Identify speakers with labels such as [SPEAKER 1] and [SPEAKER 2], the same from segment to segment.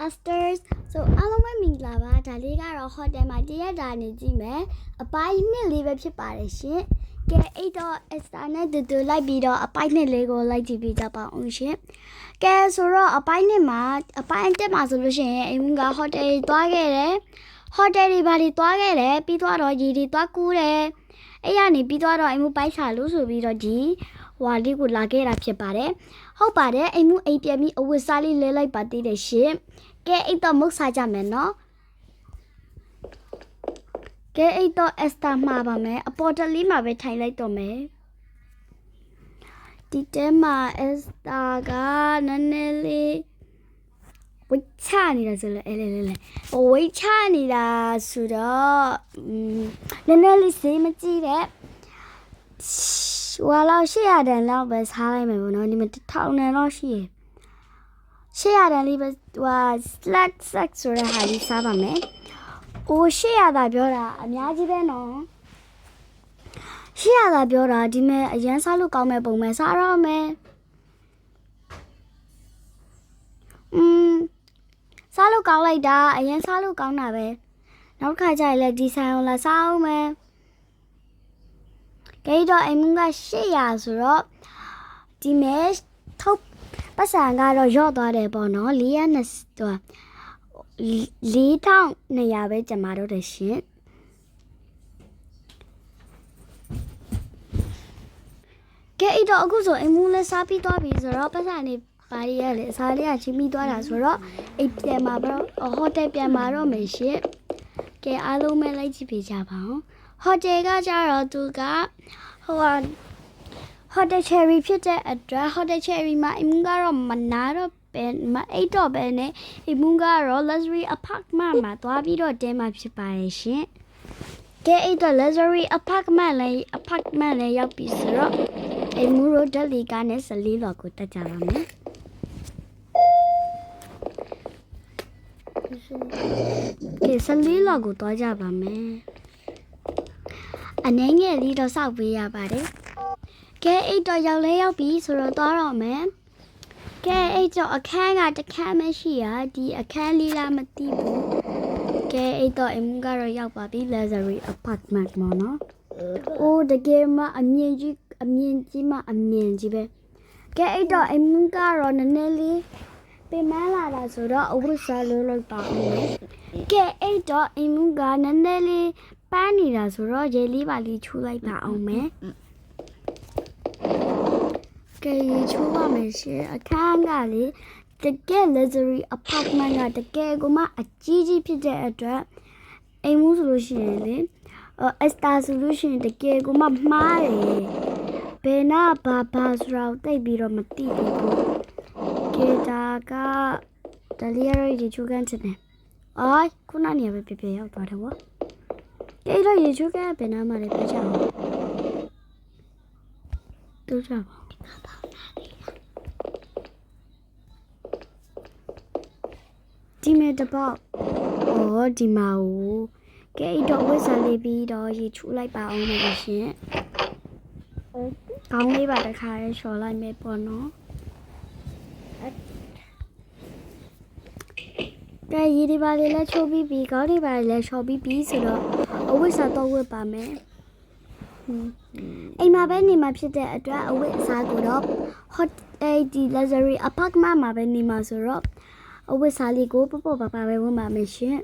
[SPEAKER 1] Asters so အားလုံးပဲမင်္ဂလာပါဒါလေးကတော့ hotel မှာတရက်တာနေကြည့်မယ်အပိုင်းနှစ်လေးပဲဖြစ်ပါတယ်ရှင်ကဲအဲ့တော့ Esther နဲ့တူလိုက်ပြီးတော့အပိုင်းနှစ်လေးကိုလိုက်ကြည့်ပြကြပါအောင်ရှင်ကဲဆိုတော့အပိုင်းနှစ်မှာအပိုင်းတက်မှာဆိုလို့ရှိရင်အိမ်က hotel သွားခဲ့တယ်hotel တွေဘာတွေသွားခဲ့တယ်ပြီးတော့ရေတွေသွားကူးတယ်အဲ့ရနေပြီးတော့အိမ်ပိုက်ချလို့ဆိုပြီးတော့ဒီဝါလေးကိုလာခဲ့တာဖြစ်ပါတယ်ဟုတ်ပါတယ်အိမ်ပြန်ပြီးအဝတ်စားလေးလဲလိုက်ပါသေးတယ်ရှင်ကဲအဲ့တော့မုတ်စားကြမယ်နော်ကဲအဲ့တော့ Esther မှာပါမယ်အပေါ်တလေးမှာပဲထိုင်လိုက်တော့မယ်ဒီတဲမှာ Esther ကနည်းနည်းလေးဝိချနေတာဆိုလဲလေဝိချနေတာဆိုတော့နည်းနည်းလေးစေးမကြည့်တဲ့ဝါလောက်800တန်လောက်ပဲစားလိုက်မယ်ပေါ့နော်ဒီမှာ1000တန်လောက်ရှိရ800တန်လေးပဲဟို slackဆိုတဲ့ဟာလေးစားပါမယ်။အိုး800သာပြောတာအများကြီးပဲနော်။800သာပြောတာဒီမဲ့အရန်စားလို့ကောင်းမဲ့ပုံမဲ့စားတော့မယ်။စားလို့ကောင်းလိုက်တာအရန်စားလို့ကောင်းတာပဲ။နောက်ခါကျရင်လည်းဒီဆိုင်အောင်လာစားအောင်မယ်။ကြိတော့အိမ်က800ဆိုတော့ဒီမဲ့ထုတ်ပတ်စံကတော့ရော့သွားတယ်ပေါ့နော်4200ပဲကျမတို့တရှင်ကဲအဲ့တော့အခုဆိုအိမ်လည်းစားပြီးသွားပြီဆိုတော့ပတ်စံနေပါရလေအစားလေးကချင်းပြီးသွားတာဆိုတော့အိမ်ပြန်มาတော့ဟိုတယ်ပြန်มาတော့မယ်ရှင်ကဲအားလုံးပဲလိုက်ကြည့်ပေးကြပါဦးဟိုတယ်ကကြတော့သူကhotel cherry ဖြစ်တဲ့အတွက် hotel cherry မှာအိမ်ကတော့မနာတော့ပဲမအိတ်တော့ပဲနဲ့အိမ်ကတော့ luxury apartment မှာသွားပြီးတော့တဲမှာဖြစ်ပါရဲ့ရှင်ကဲအဲ့တော့ luxury apartment လည်းရောက်ပြီဆိုတော့အိမ်တို့ဒက်လီကားနဲ့14လော်ကိုတက်ကြပါမယ်ကဲ14လော်ကိုသွားကြပါမယ်အနေငယ်လေးတော့စောက်ပေးရပါတယ်ကဲအဲ့တော့ရောက်လဲရောက်ပြီဆိုတော့သွားတော့မယ်ကဲအဲ့တော့အခန်းကတစ်ခန်းမရှိရဒီအခန်းလေးလားမသိဘူးကဲအဲ့တော့အိမ်ကတော့ရောက်ပါပြီ luxury apartment မှာနော်အိုးတကယ်မှအမြင်ကြီးမှအမြင်ကြီးပဲကဲအဲ့တော့အိမ်ကတော့နည်းနည်းလေးပင်မလာတာဆိုတော့အဝတ်စားလို့လိုက်ပါဦးမယ်ကဲအဲ့တော့အိမ်ကနည်းနည်းလေးပန်းနေတာဆိုတော့ရေလေးပါလေးချိုးလိုက်ပါအောင်မယ်ကဲချိုးပါမယ်ရှင်အခန်းကလေတကယ် luxury apartment ကတကယ်ကိုမှအကြီးကြီးဖြစ်တဲ့အတွက်အိမ်မှုဆိုလို့ရှိရင်လေEsther ဆိုလို့ရှိရင်တကယ်ကိုမှမှားတယ်ဘယ်နာဘာဆိုတော့တိတ်ပြီးတော့မသိဘူးကဲဒါကဒလီယာရီချိုးကန်ချင်တယ်အိုးခုနနေပဲပြရောက်သွားတယ်ဗောကဲတော့ရေချိုးကန်ဘယ်နာမှလည်းပြချအောင်တူကြပါဒီမဲ့တပေါက်ဒီမှာကိုကဲတော့ဝစ်စားလေးပြီးတော့ရေချိုးလိုက်ပါအောင်လို့ရှင်ကောင်းလေးပါတခါရဲလျှော်လိုက်မယ်ပေါ့နော်ကဲရေဒီပါလေးလည်းချိုးပြီးကောင်းလေးပါလေးလည်းလျှော်ပြီးဆိုတော့အဝစ်စားတော့ဝစ်ပါမယ်အိမ်မှာပဲနေမှာဖြစ်တဲ့အတွက်အဝတ်အစားကိုတော့ die luxury apartment မှာပဲနေမှာဆိုတော့အဝတ်စားလေးကိုပေါ့ပါပဲဝင်ပါမယ်ရှင်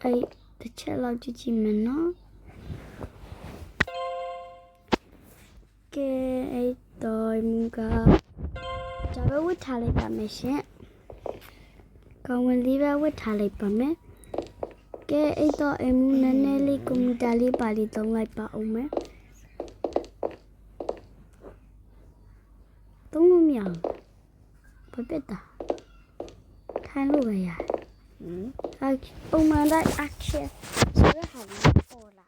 [SPEAKER 1] အဲ့တစ်ချက်လောက်ကြည့်မယ်နော်ကဲအဲ့တော့ကဒါပဲဝတ်ထားလိုက်ပါမယ်ရှင်ကောင်းဝင်လေးပဲဝတ်ထားလိုက်ပါမယ်ကဲအဲ့တော့အမှုနည်းနည်းလေးကွန်ပျူတာလေးပါလေးသုံးလိုက်ပါဦးမယ်သုံးလို့မရဘူးဘာဖြစ်တာထိုင်လို့ပဲရတယ်ပုံမှန်တိုင်း action ဆိုရဟာလေးပေါ်လာ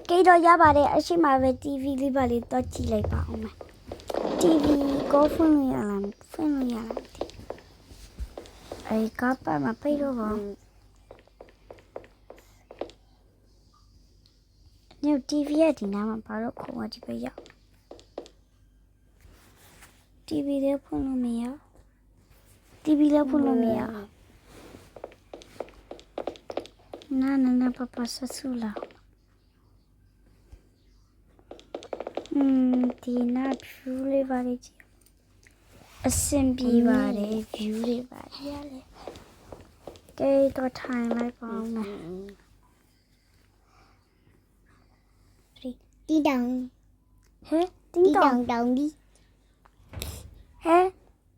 [SPEAKER 1] ကဲတော့ရပါတယ်အရှိမပဲ TV လေးပါလေးတော့ကြည့်လိုက်ပါဦးမယ် TV ကိုဖွင့်လို့ရလားအဲ့ကပ်မှာပြေတော့ဘောည TV ရဲ့ဒီနားမှာဘာလို့ခုံမကြည့်ပေးရ
[SPEAKER 2] TV လည်းဖွင့်လို့မရ TV လည်းဖွင့်လို့မရနာပပဆဆူလာဒီနာဖြူလေးပါလေကြီးအစင်ပြေပါတယ် view လေးပါရလေကဲတော့ထိုင်လိုက်ပါဦးမယ်
[SPEAKER 1] တီတောင်
[SPEAKER 2] ဟဲတင်းတောင်
[SPEAKER 1] တောင်ဒီ
[SPEAKER 2] ဟဲ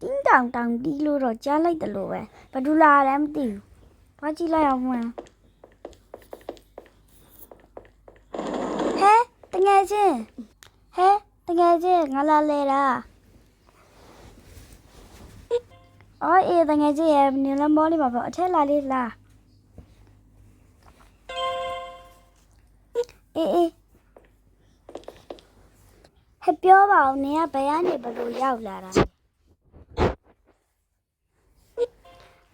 [SPEAKER 2] တင်းတောင်ဒီလို့တော့ကြားလိုက်တယ်လို့ပဲဘာဒူလာလည်းမသိဘူးသွားကြည့်လိုက်အောင်မလားဟဲတငယ်ချင်းငါလာလေတာအော်အေးတငယ်ချင်းရဲ့နင်လည်းမောလေးပါပေါ့အထက်လာလေးလားအေးဟဲ့ပြောပါဦးနင်ကဘယ်ကနေဘယ်လိုရောက်လာတာ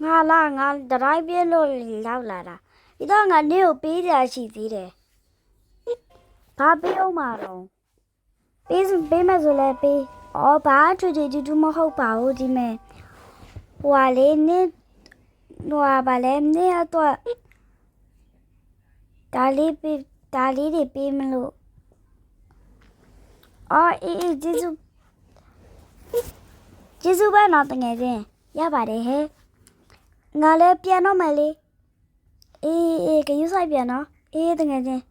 [SPEAKER 2] ငါဒရိုင်းပြလို့ရောက်လာတာဒီတော့ငါနင့်ကိုပေးကြရှိသေးတယ်ဘာပေးအောင်မှာတော့ပေးမယ်ဆိုလဲပေးအော်ဘာထွေတူမဟုတ်ပါဘူးဒီမဲ့ဟိုလေနင့်ဟိုဘာလဲနင့်တော့ဒါလေးတွေပေးမလို့အော်အေးကျေးဇူးပါနော်တကယ်ချင်းရပါတယ်ဟဲ့ငါလည်းပြန်တော့မယ်လေအေးကယူဆိုင်ပြန်နော်အေးတကယ်ချင်း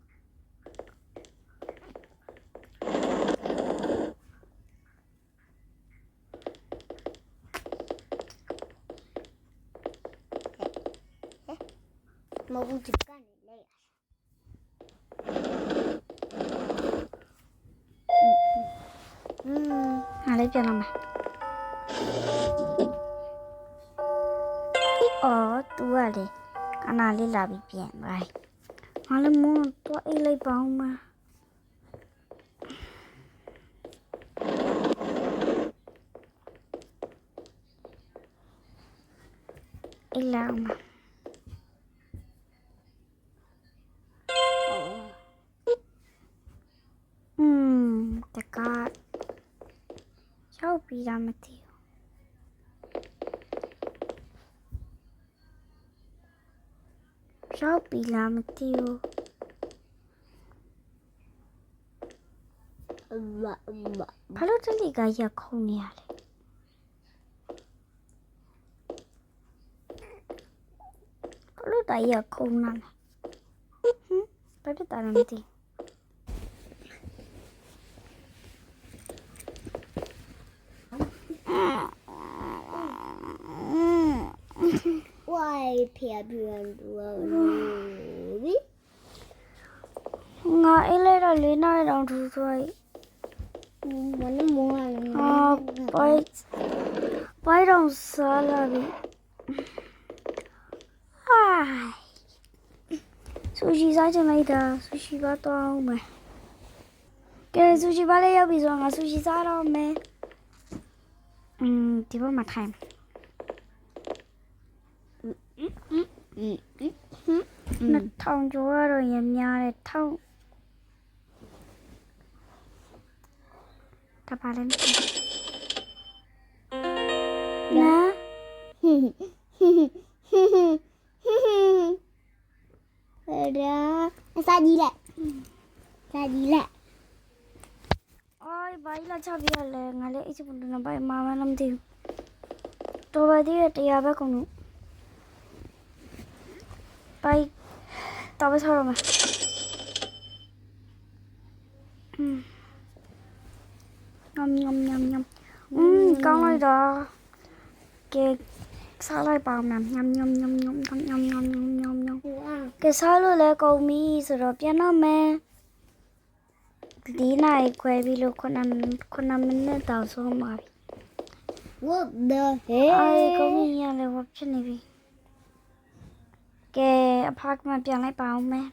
[SPEAKER 1] မဟုတ်ဘူးကနေလဲ
[SPEAKER 2] ငါလည်းပြန်တော့မယ်အော်သူကလေခဏလေးလာပြီးပြန်သွားငါလည်းမောတော့အိတ်လိုက်ပါဦးမအိတ်လာဦးမတကားရောက်ပြီးတာမသိဘူးရောက်ပြီးလားမသိဘူးဘာလို့တလီကရက်ခုံနေရလဲဘာလို့တရက်ခုံနေလဲဘာလို့တာလဲမသိ
[SPEAKER 1] ဝိုင်ဖေးပြန်တော့ဒီ
[SPEAKER 2] ငါအိတ်လိုက်တော့၄နာရီတောင်ထူသွားပြီ
[SPEAKER 1] မနမောလာ
[SPEAKER 2] ပိုက်တော့စားလာပြီဆူရှီစားချင်လိုက်တာဆူရှီပါတော့အောင်မယ်ကဲဆူရှီပါလေးရောက်ပြီဆိုတော့ငါဆူရှီစားတော့မယ်ဒီဘက်မှာထိုင်2000ကျော်ကတော့ရများတယ်1000တပါလဲနာ
[SPEAKER 1] ရာစာကြီးလက်
[SPEAKER 2] အိုးဘာကြီးလာချပြရလဲငါလည်းအိတ်ချပုန်တော့ဘာမှမလုပ်သေးဘူးတော်ပါသေးတယ်တရားပဲကုန်လို့ပိုက်တော့ပဲဆောရမယ်ညမ်ကောင်းလိုက်တော့ကဲစားလိုက်ပါမယ်ညမ်ကဲစားလို့လည်းကုန်ပြီဆိုတော့ပြန်တော့မယ်ဒီနိုင်ခွဲပြီးလို့9မိနစ်တောင်ဆုံးပါပြီ
[SPEAKER 1] What the hell
[SPEAKER 2] အေးကုန်ပြီရလေဘာဖြစ်နေပြီကဲအဖကမပြန်လိုက်ပါအောင်မယ်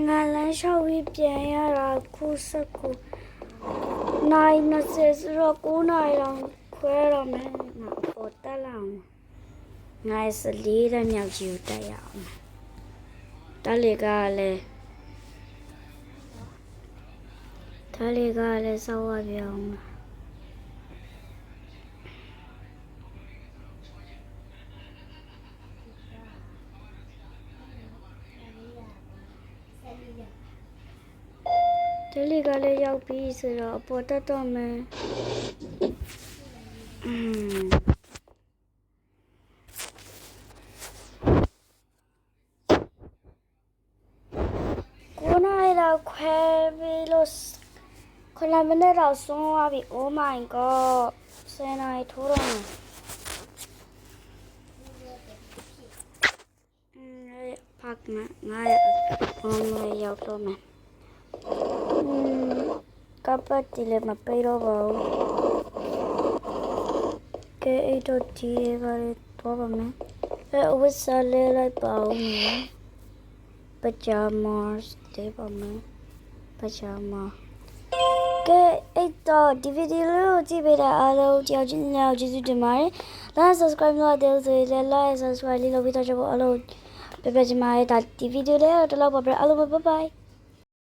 [SPEAKER 2] ငါလမ်းလျှောက်ပြီးပြန်ရတာခုစက်ကိုနိုင်20ဆိုတော့9နိုင်တော့ခွဲတော့မယ်ငါပေါ်တက်လာအောင်ငါစလေးတဲ့မြောက်ကြီးကိုတက်ရအောင်တက်လေကလည်းစောက်ရပြအောင် ဒီလီကလည်းရောက်ပြီဆိုတော့အပေါ်တက်တော့မယ်ကိုနိုင်တော့ခွဲပြီးလို့9 မိနစ်တော့ဆုံးသွားပြီ Oh my god 10 နာရီထိုးတော့မယ်พักนะง่ายมองเลยยาวตัวมันก็ปัดทีเลยมาไปรอบเอาแกไอ้ตัวทีก็เลยตัวแบบนี้แล้วเอาไว้ใส่เลยไรเปล่าเนี่ยปจามาสเตปแบบนี้ปจามาแกไอ้ตัวดีวีดีเลยที่ไปได้อะไรที่เอาจริงแล้วจีสุดมาเลยแล้ว subscribe แล้วเดี๋ยวจะเลยไลค์ subscribe เลยเราไปต่อจะบอกอะไรပြပြချင်ပါတယ်ဒါဒီဗီဒီယိုလေးကတော့ဒီလောက်ပါပဲအားလုံးပဲ bye bye